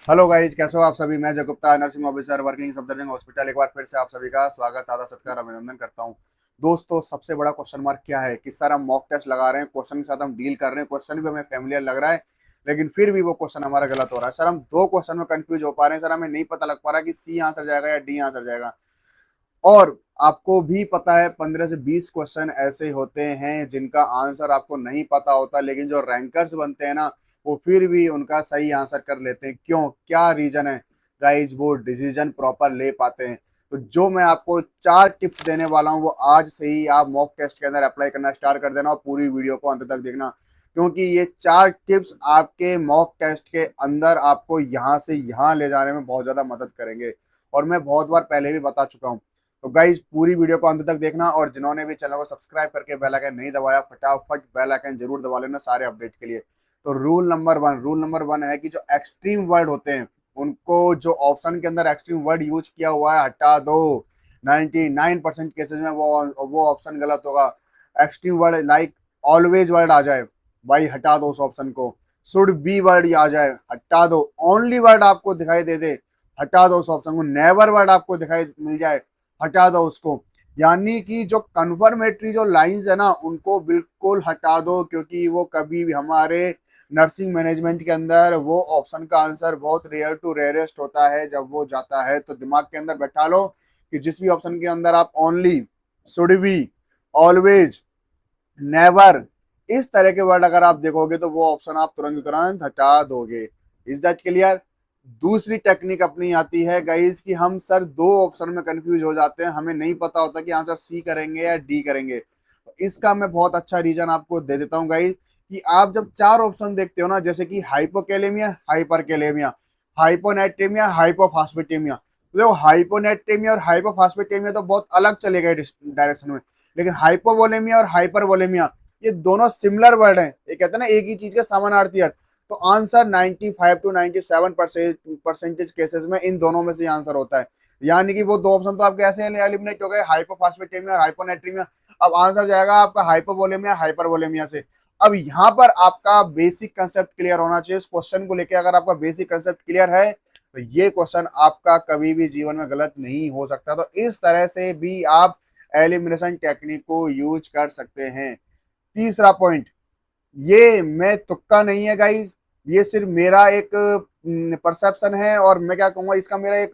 Hello guys, कैसे हो आप सभी। मैं जय Gupta, nursing officer working Safdarjung hospital. एक बार फिर से आप सभी का स्वागत, आदर सत्कार, अभिनंदन करता हूं। दोस्तों, सबसे बड़ा क्वेश्चन मार्क क्या है कि सर हम मॉक टेस्ट लगा रहे हैं, क्वेश्चन के साथ हम डील कर रहे हैं, क्वेश्चन भी हमें फेमिलियर लग रहा है, लेकिन फिर भी वो क्वेश्चन हमारा गलत हो रहा है। सर हम दो क्वेश्चन में कंफ्यूज हो पा रहे हैं। सर हमें नहीं पता लग पा रहा कि सी आंसर जाएगा या डी आंसर जाएगा। और आपको भी पता है 15 से 20 क्वेश्चन ऐसे होते हैं जिनका आंसर आपको नहीं पता होता, लेकिन जो रैंकर्स बनते हैं ना, वो फिर भी उनका सही आंसर कर लेते हैं। क्यों, क्या रीजन है गाइज? वो डिसीजन प्रॉपर ले पाते हैं। तो जो मैं आपको 4 टिप्स देने वाला हूँ, वो आज से ही आप मॉक टेस्ट के अंदर अप्लाई करना स्टार्ट कर देना और पूरी वीडियो को अंत तक देखना, क्योंकि ये 4 टिप्स आपके मॉक टेस्ट के अंदर आपको यहाँ से यहाँ ले जाने में बहुत ज्यादा मदद करेंगे। और मैं बहुत बार पहले भी बता चुका हूँ। तो गाइज पूरी वीडियो को अंत तक देखना, और जिन्होंने भी चैनल को सब्सक्राइब करके बेल आइकन नहीं दबाया, फटाफट बेल आइकन जरूर दबा लेना सारे अपडेट के लिए। तो रूल नंबर वन है कि जो एक्सट्रीम वर्ड होते हैं उनको, जो ऑप्शन के अंदर एक्सट्रीम वर्ड यूज किया हुआ है, हटा दो। 99% केसेस में वो ऑप्शन गलत होगा। Extreme word like always word आ जाए, भाई हटा दो उस ऑप्शन को। शुड बी वर्ड आ जाए, हटा दो। ओनली वर्ड आपको दिखाई दे, हटा दो उस ऑप्शन को। नेवर वर्ड आपको दिखाई मिल जाए, हटा दो उसको। यानी कि जो कन्फर्मेटरी जो लाइंस है ना, उनको बिल्कुल हटा दो, क्योंकि वो कभी भी हमारे नर्सिंग मैनेजमेंट के अंदर वो ऑप्शन का आंसर बहुत रेयर टू रेयरेस्ट होता है जब वो जाता है। तो दिमाग के अंदर बैठा लो कि जिस भी ऑप्शन के अंदर आप only, should be, always, never, इस तरह के वर्ड अगर आप देखोगे तो वो ऑप्शन आप तुरंत तुरंत हटा दोगे। Is that clear? दूसरी टेक्निक अपनी आती है गाइज कि हम सर दो ऑप्शन में कंफ्यूज हो जाते हैं, हमें नहीं पता होता कि आंसर सी करेंगे या डी करेंगे। तो इसका मैं बहुत अच्छा रीजन आपको दे देता हूँ गाइज, कि आप जब 4 ऑप्शन देखते हो ना, जैसे कि हाइपोकेलेमिया, हाइपरकेलेमिया, हाइपोनेट्रेमिया, हाइपोफास्फेटेमिया, तो देखो हाइपोनेट्रेमिया और हाइपोफास्फेटेमिया तो बहुत अलग चले गए डायरेक्शन में, लेकिन हाइपोवोलेमिया और हाइपरवोलेमिया ये दोनों सिमिलर वर्ड हैं। ये कहते हैं ना, एक ही चीज के समानार्थी अर्थ। तो आंसर 95 टू 97% केसेस में इन दोनों में से आंसर होता है। यानी कि वो दो ऑप्शन तो आपके ऐसे एलिमिनेट हो गए, हाइपोफास्फेटेमिया और हाइपोनेट्रीमिया। अब आंसर जाएगा आपका हाइपोवोलेमिया, हाइपरवोलेमिया से। अब यहाँ पर आपका बेसिक कंसेप्ट क्लियर होना चाहिए इस क्वेश्चन को लेकर। अगर आपका बेसिक कंसेप्ट क्लियर है तो ये क्वेश्चन आपका कभी भी जीवन में गलत नहीं हो सकता। तो इस तरह से भी आप एलिमिनेशन टेक्निक को यूज कर सकते हैं। तीसरा पॉइंट, ये मैं तुक्का नहीं है गाइज, ये सिर्फ मेरा एक परसेप्शन है, और मैं क्या कहूँगा, इसका मेरा एक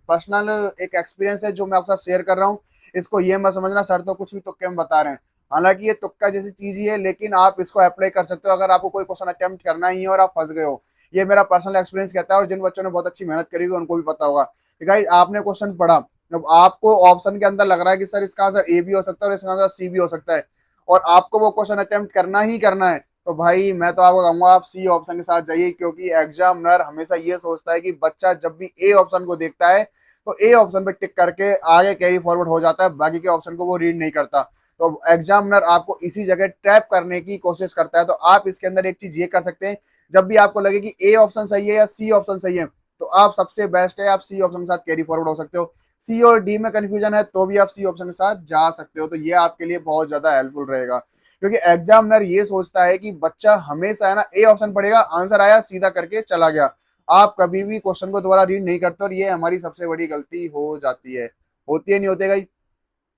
पर्सनल एक एक्सपीरियंस है जो मैं आपके साथ शेयर कर रहा हूँ। इसको ये मत समझना सर तो कुछ भी तुक्के में बता रहे हैं। हालांकि ये तुक्का जैसी चीज ही है, लेकिन आप इसको अप्लाई कर सकते हो अगर आपको कोई क्वेश्चन अटेम्प्ट करना ही है और आप फंस गए हो। ये मेरा पर्सनल एक्सपीरियंस कहता है, और जिन बच्चों ने बहुत अच्छी मेहनत करी होगी उनको भी पता होगा। गाइज आपने क्वेश्चन पढ़ा, अब आपको ऑप्शन के अंदर लग रहा है कि सर इसका आंसर ए भी हो सकता है और इसका आंसर सी भी हो सकता है, और आपको वो क्वेश्चन अटेम्प्ट करना ही करना है, तो भाई मैं तो आपको कहूंगा आप सी ऑप्शन के साथ जाइए। क्योंकि एग्जामिनर हमेशा ये सोचता है कि बच्चा जब भी ए ऑप्शन को देखता है तो ए ऑप्शन पे टिक करके आगे कैरी फॉरवर्ड हो जाता है, बाकी के ऑप्शन को वो रीड नहीं करता। तो एग्जामिनर आपको इसी जगह ट्रैप करने की कोशिश करता है। तो आप इसके अंदर एक चीज ये कर सकते हैं, जब भी आपको लगे कि ए ऑप्शन सही है या सी ऑप्शन सही है, तो आप सबसे बेस्ट है आप सी ऑप्शन के साथ कैरी फॉरवर्ड हो सकते हो। सी और डी में कंफ्यूजन है तो भी आप सी ऑप्शन के साथ जा सकते हो। तो ये आपके लिए बहुत ज्यादा हेल्पफुल रहेगा, क्योंकि एग्जामिनर ये सोचता है कि बच्चा हमेशा है ना ए ऑप्शन पढ़ेगा, आंसर आया सीधा करके चला गया। आप कभी भी क्वेश्चन को दोबारा रीड नहीं करते, और ये हमारी सबसे बड़ी गलती हो जाती है। होती है नहीं होती है?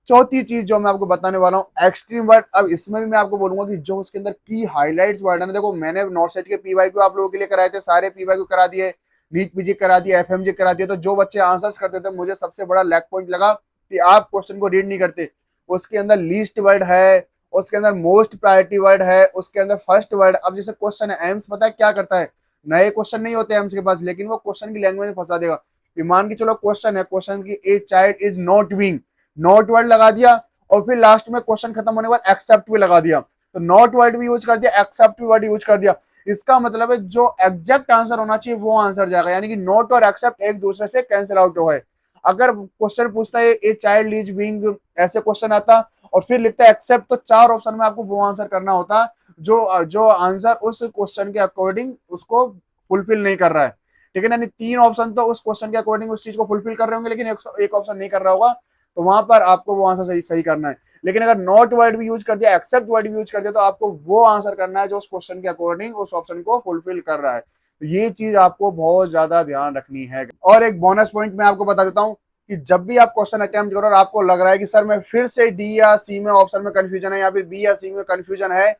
चौथी चीज जो मैं आपको बताने वाला हूँ, एक्सट्रीम वर्ड। अब इसमें भी मैं आपको बोलूंगा कि जो उसके अंदर की हाईलाइट्स वर्ड है ना, देखो मैंने नॉर्थ साइड के पीवाई को आप लोगों के लिए कराए थे, सारे पीवाई को करा दिए, नीट पीजी करा दिया, एफएमजी करा दिया। तो जो बच्चे आंसर्स करते थे, मुझे सबसे बड़ा लैक पॉइंट लगा कि आप क्वेश्चन को रीड नहीं करते। उसके अंदर लीस्ट वर्ड है, उसके अंदर मोस्ट प्रायोरिटी वर्ड है, उसके अंदर फर्स्ट वर्ड। अब जैसे क्वेश्चन है एम्स, पता है क्या करता है, नए क्वेश्चन नहीं होते एम्स के पास, लेकिन वो क्वेश्चन की लैंग्वेज में फंसा देगा। मान के चलो क्वेश्चन है, क्वेश्चन की a child is not being, not word लगा दिया, और फिर लास्ट में क्वेश्चन खत्म होने के बाद एक्सेप्ट भी लगा दिया। तो नॉट वर्ड भी यूज कर दिया, एक्सेप्ट भी वर्ड यूज कर दिया। इसका मतलब है जो एग्जैक्ट आंसर होना चाहिए वो आंसर जाएगा, यानी कि नॉट और एक्सेप्ट एक दूसरे से कैंसिल आउट हो गए। अगर क्वेश्चन पूछता है ए चाइल्ड इज बीइंग, ऐसे क्वेश्चन आता और फिर लिखता है एक्सेप्ट, तो 4 ऑप्शन में आपको वो आंसर करना होता जो जो आंसर उस क्वेश्चन के अकॉर्डिंग उसको फुलफिल नहीं कर रहा है। ठीक है ना? 3 ऑप्शन तो उस क्वेश्चन के अकॉर्डिंग उस चीज को फुलफिल कर रहे होंगे, लेकिन एक ऑप्शन नहीं कर रहा होगा, तो वहां पर आपको वो आंसर सही सही करना है। लेकिन अगर नॉट वर्ड भी यूज कर दिया, एक्सेप्ट वर्ड भी यूज कर दिया, तो आपको वो आंसर करना है जो उस क्वेश्चन के अकॉर्डिंग उस ऑप्शन को फुलफिल कर रहा है। ये चीज आपको बहुत ज्यादा ध्यान रखनी है। और एक बोनस पॉइंट मैं आपको बता देता हूँ कि जब भी आप क्वेश्चन अटेम्प्ट करो और आपको लग रहा है कि सर मैं फिर से डी या सी में ऑप्शन में कंफ्यूजन है या फिर बी या सी में कंफ्यूजन है,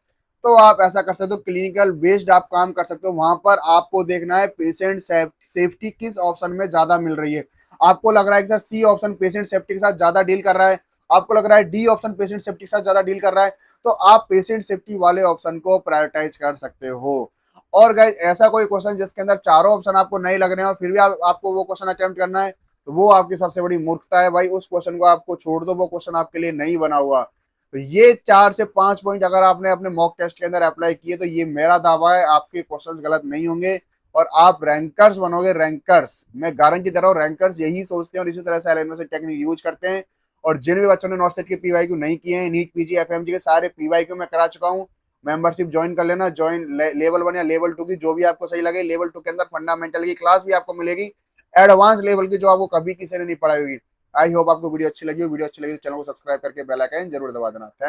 तो आप ऐसा कर सकते हो, क्लिनिकल बेस्ड आप काम कर सकते हो। वहां पर आपको देखना है पेशेंट सेफ्टी किस ऑप्शन में ज्यादा मिल रही है। आपको लग रहा है कि sir C option patient safety के साथ ज्यादा डील कर रहा है, आपको लग रहा है डी ऑप्शन पेशेंट सेफ्टी के साथ ज्यादा डील कर रहा है, तो आप पेशेंट सेफ्टी वाले ऑप्शन को प्रायोरिटाइज कर सकते हो। और गाइस ऐसा कोई क्वेश्चन जिसके अंदर चारों ऑप्शन आपको नहीं लग रहे हैं और फिर भी आपको वो क्वेश्चन अटेम्प्ट करना है, तो वो आपकी सबसे बड़ी मूर्खता है भाई। उस क्वेश्चन को आपको छोड़ दो, वो क्वेश्चन आपके लिए नहीं बना हुआ। तो ये 4 से 5 पॉइंट अगर आपने अपने मॉक टेस्ट के अंदर अप्लाई किए, तो ये मेरा दावा है आपके क्वेश्चंस गलत नहीं होंगे और आप रैंकर्स बनोगे। रैंकर्स, मैं गारंटी दे रहा हूँ, रैंकर्स यही सोचते हैं और इसी तरह से एलएमएस टेक्निक यूज करते हैं। और जिन भी बच्चों ने नॉट सेट के पीवाईक्यू नहीं किए हैं, नीट पीजी एफएमजी के सारे पीवाईक्यू मैं करा चुका हूँ। मेंबरशिप ज्वाइन कर लेना, ज्वाइन लेवल 1 या लेवल 2 की जो भी आपको सही लगे। लेवल 2 के अंदर फंडामेंटल की क्लास भी आपको मिलेगी, एडवांस लेवल की, जो आपको कभी किसी ने नहीं पढ़ाई होगी। आई होप आपको वीडियो अच्छी लगी हो। वीडियो अच्छी लगी तो चैनल को सब्सक्राइब करके बेल आइकन जरूर दबा देना। थैंक